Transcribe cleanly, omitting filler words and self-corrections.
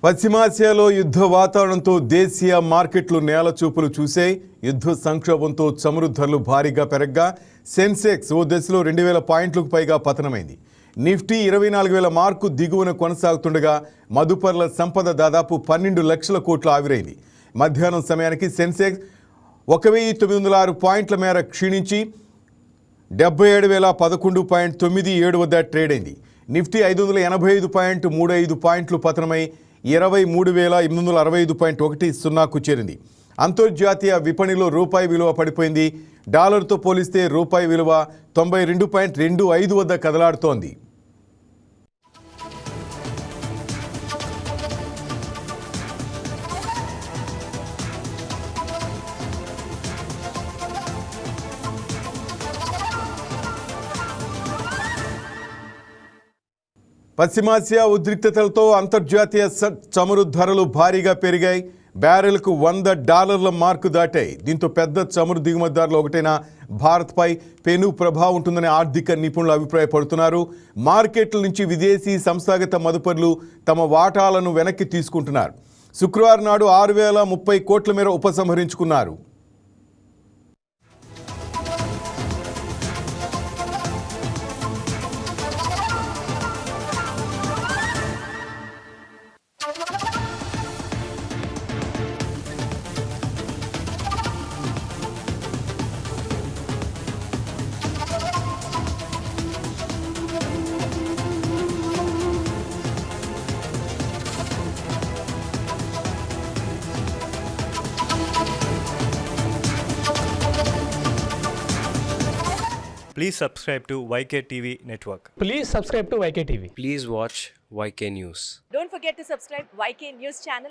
పశ్చిమాసియాలో యుద్ధ వాతావరణంతో దేశీయ మార్కెట్లు నేల చూపులు చూసే యుద్ధ సంక్షోభంతో చమురు ధరలు భారీగా పెరగ్గా సెన్సెక్స్ ఓ దశలో 2000 పాయింట్లకు పైగా పతనమైంది. నిఫ్టీ 24,000 మార్కు దిగువన కొనసాగుతుండగా మదుపర్ల సంపద దాదాపు 12 లక్షల కోట్ల ఆవిరైంది. మధ్యాహ్నం సమయానికి సెన్సెక్స్ 1906 పాయింట్ల మేర క్షీణించి 77,011.97 వద్ద ట్రేడ్ అయింది. నిఫ్టీ 585.35 పాయింట్లు పతనమై 23,865.10కు చేరింది. అంతర్జాతీయ విపణిలో రూపాయి విలువ పడిపోయింది. డాలర్తో పోలిస్తే రూపాయి విలువ 92.25 వద్ద కదలాడుతోంది. పశ్చిమాసియా ఉద్రిక్తతలతో అంతర్జాతీయ చమురు ధరలు భారీగా పెరిగాయి. బ్యారెల్కు $100 మార్కు దాటాయి. దీంతో పెద్ద చమురు దిగుమతిదారులు ఒకటైన భారత్పై పెను ప్రభావం ఉంటుందని ఆర్థిక నిపుణులు అభిప్రాయపడుతున్నారు. మార్కెట్ల నుంచి విదేశీ సంస్థాగత మదుపర్లు తమ వాటాలను వెనక్కి తీసుకుంటున్నారు. శుక్రవారం నాడు 6,030 కోట్ల మేర ఉపసంహరించుకున్నారు. Please subscribe to YK TV Network. Please subscribe to YK TV. Please watch YK News. Don't forget to subscribe YK News channel.